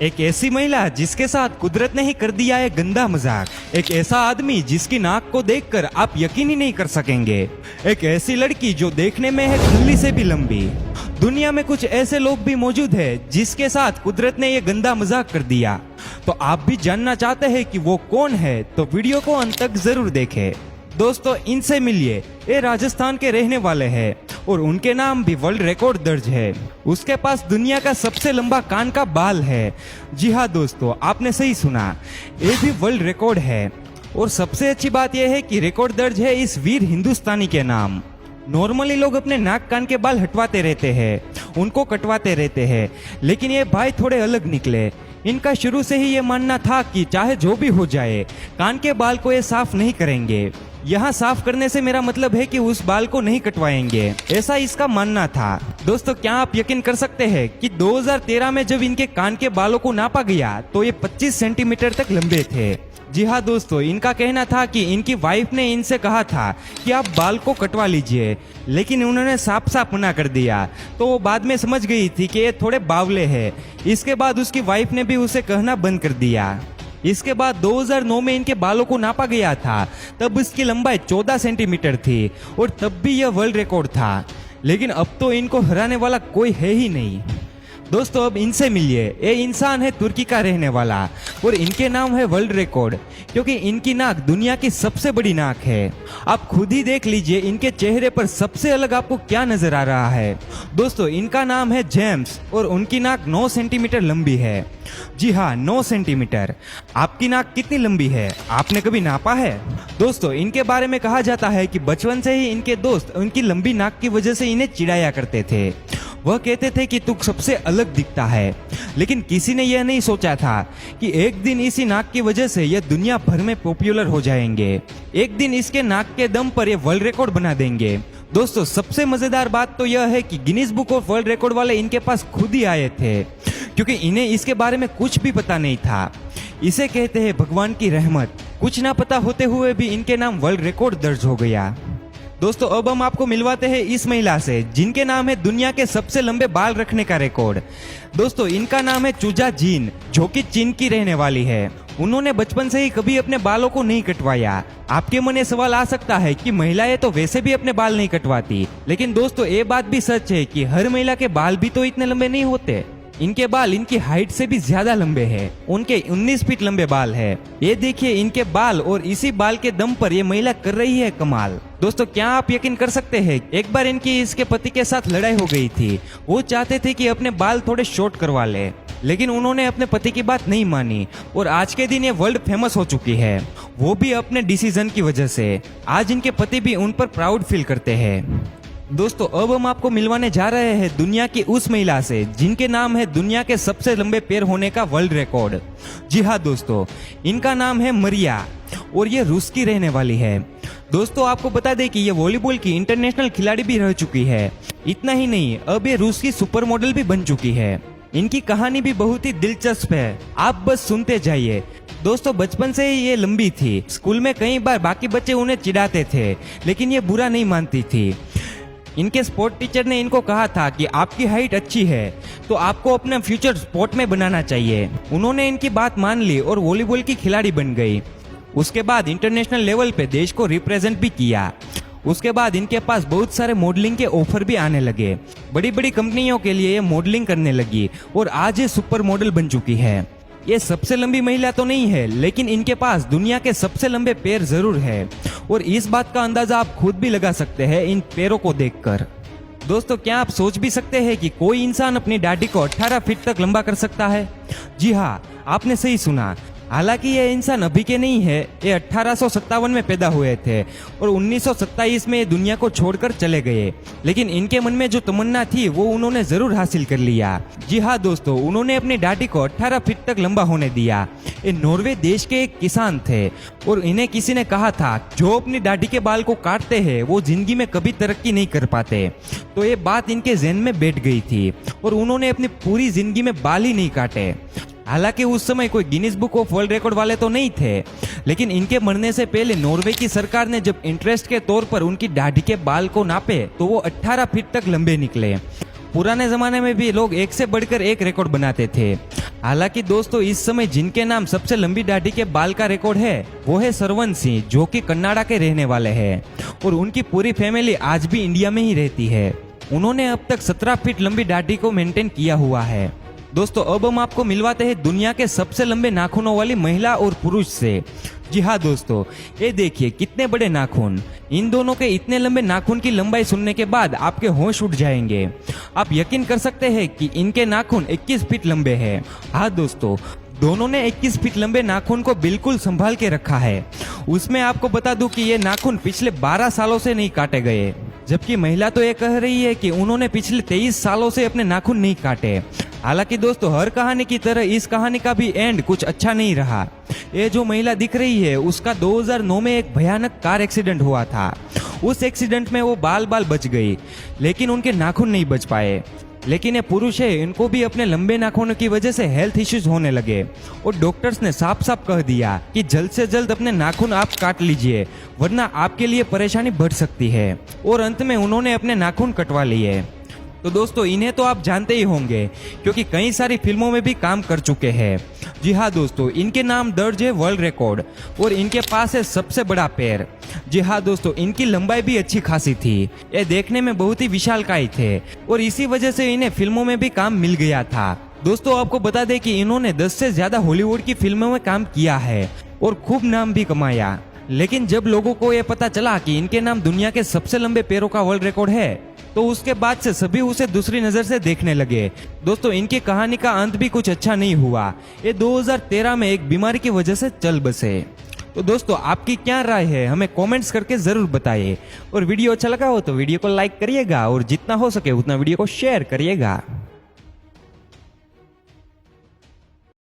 एक ऐसी महिला जिसके साथ कुदरत ने ही कर दिया है गंदा मजाक। एक ऐसा आदमी जिसकी नाक को देखकर आप यकीन ही नहीं कर सकेंगे। एक ऐसी लड़की जो देखने में है खल्ली से भी लंबी। दुनिया में कुछ ऐसे लोग भी मौजूद हैं जिसके साथ कुदरत ने ये गंदा मजाक कर दिया। तो आप भी जानना चाहते हैं कि वो कौन है, तो वीडियो को अंत तक जरूर देखें। दोस्तों, इनसे मिलिए। ये राजस्थान के रहने वाले हैं और उनके नाम भी वर्ल्ड रिकॉर्ड दर्ज है। उसके पास दुनिया का सबसे लंबा कान का बाल है। जी हाँ दोस्तों, आपने सही सुना, ये भी वर्ल्ड रिकॉर्ड है। और सबसे अच्छी बात यह है कि रिकॉर्ड दर्ज है इस वीर हिंदुस्तानी के नाम। नॉर्मली लोग अपने नाक कान के बाल हटवाते रहते हैं, उनको कटवाते रहते हैं, लेकिन ये भाई थोड़े अलग निकले। इनका शुरू से ही ये मानना था कि चाहे जो भी हो जाए, कान के बाल को ये साफ नहीं करेंगे। यहाँ साफ करने से मेरा मतलब है कि उस बाल को नहीं कटवाएंगे, ऐसा इसका मानना था। दोस्तों, क्या आप यकीन कर सकते हैं कि 2013 में जब इनके कान के बालों को नापा गया तो ये 25 सेंटीमीटर तक लंबे थे। जी हाँ दोस्तों, इनका कहना था कि इनकी वाइफ ने इनसे कहा था कि आप बाल को कटवा लीजिए, लेकिन उन्होंने साफ साफ मना कर दिया। तो वो बाद में समझ गई थी कि ये थोड़े बावले हैं। इसके बाद उसकी वाइफ ने भी उसे कहना बंद कर दिया। इसके बाद 2009 में इनके बालों को नापा गया था, तब इसकी लंबाई 14 सेंटीमीटर थी और तब भी यह वर्ल्ड रिकॉर्ड था। लेकिन अब तो इनको हराने वाला कोई है ही नहीं। दोस्तों, अब इनसे मिलिए। ये इंसान है तुर्की का रहने वाला और इनके नाम है वर्ल्ड रिकॉर्ड, क्योंकि इनकी नाक दुनिया की सबसे बड़ी नाक है। आप खुद ही देख लीजिए इनके चेहरे पर सबसे अलग आपको क्या नजर आ रहा है। दोस्तों, इनका नाम है जेम्स और उनकी नाक 9 सेंटीमीटर लंबी है। जी हाँ, 9 सेंटीमीटर। आपकी नाक कितनी लंबी है, आपने कभी नापा है? दोस्तों, इनके बारे में कहा जाता है कि बचपन से ही इनके दोस्त उनकी लंबी नाक की वजह से इन्हें चिढ़ाया करते थे। वह कहते थे कि तू सबसे अलग दिखता है, लेकिन किसी ने यह नहीं सोचा था कि एक दिन इसी नाक की वजह से यह दुनिया भर में पॉपुलर हो जाएंगे। एक दिन इसके नाक के दम पर यह वर्ल्ड रिकॉर्ड बना देंगे। दोस्तों, सबसे मजेदार बात तो यह है कि Guinness book of world record वाले इनके पास खुद ही आए थे, क्योंकि इन्हें इसके बारे में कुछ भी पता नहीं था। इसे कहते हैं भगवान की रहमत। कुछ ना पता होते हुए भी इनके नाम वर्ल्ड रिकॉर्ड दर्ज हो गया। दोस्तों, अब हम आपको मिलवाते हैं इस महिला से जिनके नाम है दुनिया के सबसे लंबे बाल रखने का रिकॉर्ड। दोस्तों, इनका नाम है चूजा जीन, जो कि चीन की रहने वाली है। उन्होंने बचपन से ही कभी अपने बालों को नहीं कटवाया। आपके मन में सवाल आ सकता है कि महिलाएं तो वैसे भी अपने बाल नहीं कटवाती, लेकिन दोस्तों ये बात भी सच है कि हर महिला के बाल भी तो इतने लंबे नहीं होते। इनके बाल इनकी हाइट से भी ज्यादा लंबे हैं। उनके 19 फीट लंबे बाल है। ये देखिए इनके बाल, और इसी बाल के दम पर ये महिला कर रही है कमाल। दोस्तों, क्या आप यकीन कर सकते हैं, एक बार इनकी इसके पति के साथ लड़ाई हो गई थी। वो चाहते थे कि अपने बाल थोड़े शॉर्ट करवा ले, लेकिन उन्होंने अपने पति की बात नहीं मानी और आज के दिन ये वर्ल्ड फेमस हो चुकी है, वो भी अपने डिसीजन की वजह से। आज इनके पति भी उन पर प्राउड फील करते हैं। दोस्तों, अब हम आपको मिलवाने जा रहे हैं दुनिया की उस महिला से जिनके नाम है दुनिया के सबसे लंबे पैर होने का वर्ल्ड रिकॉर्ड। जी हाँ दोस्तों, इनका नाम है मरिया और ये रूस की रहने वाली है। दोस्तों, आपको बता दें कि ये वॉलीबॉल की इंटरनेशनल खिलाड़ी भी रह चुकी है। इतना ही नहीं, अब ये रूस की सुपर मॉडल भी बन चुकी है। इनकी कहानी भी बहुत ही दिलचस्प है, आप बस सुनते जाइए। दोस्तों, बचपन से ही ये लंबी थी। स्कूल में कई बार बाकी बच्चे उन्हें चिढ़ाते थे, लेकिन ये बुरा नहीं मानती थी। इनके स्पोर्ट टीचर ने इनको कहा था कि आपकी हाइट अच्छी है तो आपको अपना फ्यूचर स्पोर्ट में बनाना चाहिए। उन्होंने इनकी बात मान ली और वॉलीबॉल की खिलाड़ी बन गई। उसके बाद इंटरनेशनल लेवल पे देश को रिप्रेजेंट भी किया। उसके बाद इनके पास बहुत सारे मॉडलिंग के ऑफर भी आने लगे। बड़ी बड़ी कंपनियों के लिए ये मॉडलिंग करने लगी और आज ये सुपर मॉडल बन चुकी है। ये सबसे लंबी महिला तो नहीं है, लेकिन इनके पास दुनिया के सबसे लंबे पैर जरूर है और इस बात का अंदाजा आप खुद भी लगा सकते हैं इन पैरों को देखकर। दोस्तों, क्या आप सोच भी सकते हैं कि कोई इंसान अपनी दाढ़ी को 18 फीट तक लंबा कर सकता है? जी हाँ, आपने सही सुना। हालांकि ये इंसान अभी के नहीं है, ये 1857 में पैदा हुए थे और 1927 में ये दुनिया को छोड़कर चले गए, लेकिन इनके मन में जो तमन्ना थी वो उन्होंने जरूर हासिल कर लिया। जी हाँ दोस्तों, उन्होंने अपनी दाढ़ी को 18 फीट तक लंबा होने दिया। ये नॉर्वे देश के एक किसान थे और इन्हें किसी ने कहा था जो अपनी दाढ़ी के बाल को काटते हैं वो जिंदगी में कभी तरक्की नहीं कर पाते। तो ये बात इनके ज़हन में बैठ गई थी और उन्होंने अपनी पूरी जिंदगी में बाल ही नहीं काटे। हालांकि उस समय कोई Guinness book of world record वाले तो नहीं थे, लेकिन इनके मरने से पहले नॉर्वे की सरकार ने जब इंटरेस्ट के तौर पर उनकी दाढ़ी के बाल को नापे तो वो 18 फीट तक लंबे निकले। पुराने जमाने में भी लोग एक से बढ़कर एक रिकॉर्ड बनाते थे। हालांकि दोस्तों इस समय जिनके नाम सबसे लंबी दाढ़ी के बाल का रिकॉर्ड है वो है सरवन सिंह, जो कि कन्नाडा के रहने वाले हैं और उनकी पूरी फैमिली आज भी इंडिया में ही रहती है। उन्होंने अब तक 17 फीट लंबी दाढ़ी को मेंटेन किया हुआ है। दोस्तों अब हम आपको मिलवाते हैं दुनिया के सबसे लंबे नाखूनों वाली महिला और पुरुष से। जी हाँ दोस्तों, ये देखिए कितने बड़े नाखून। इन दोनों के इतने लंबे नाखून की लंबाई सुनने के बाद आपके होश उड़ जाएंगे। आप यकीन कर सकते हैं कि इनके नाखून 21 फीट लंबे हैं। हाँ दोस्तों, दोनों ने 21 फीट लंबे नाखून को बिल्कुल संभाल के रखा है। उसमें आपको बता दूं कि ये नाखून पिछले 12 सालों से नहीं काटे गए, जबकि महिला तो ये कह रही है कि उन्होंने पिछले 23 सालों से अपने नाखून नहीं काटे। हालांकि दोस्तों हर कहानी की तरह इस कहानी का भी एंड कुछ अच्छा नहीं रहा। ये जो महिला दिख रही है उसका 2009 में एक भयानक कार एक्सीडेंट हुआ था। उस एक्सीडेंट में वो बाल बच गई, लेकिन उनके नाखून नहीं बच पाए। लेकिन ये पुरुष है, इनको भी अपने लंबे नाखूनों की वजह से हेल्थ इश्यूज होने लगे और डॉक्टर्स ने साफ साफ कह दिया कि जल्द से जल्द अपने नाखून आप काट लीजिए, वरना आपके लिए परेशानी बढ़ सकती है। और अंत में उन्होंने अपने नाखून कटवा लिए। तो दोस्तों इन्हें तो आप जानते ही होंगे क्योंकि कई सारी फिल्मों में भी काम कर चुके हैं। जी हाँ दोस्तों, इनके नाम दर्ज है वर्ल्ड रिकॉर्ड और इनके पास है सबसे बड़ा पैर। जी हाँ दोस्तों, इनकी लंबाई भी अच्छी खासी थी। ये देखने में बहुत ही विशालकाय थे और इसी वजह से इन्हें फिल्मों में भी काम मिल गया था। दोस्तों आपको बता दें कि इन्होंने 10 से ज्यादा हॉलीवुड की फिल्मों में काम किया है और खूब नाम भी कमाया। लेकिन जब लोगों को यह पता चला कि इनके नाम दुनिया के सबसे लंबे पैरों का वर्ल्ड रिकॉर्ड है, तो उसके बाद से सभी उसे दूसरी नजर से देखने लगे। दोस्तों इनकी कहानी का अंत भी कुछ अच्छा नहीं हुआ। ये 2013 में एक बीमारी की वजह से चल बसे। तो दोस्तों आपकी क्या राय है हमें कमेंट्स करके जरूर बताइए। और वीडियो अच्छा लगा हो तो वीडियो को लाइक करिएगा और जितना हो सके उतना वीडियो को शेयर करिएगा।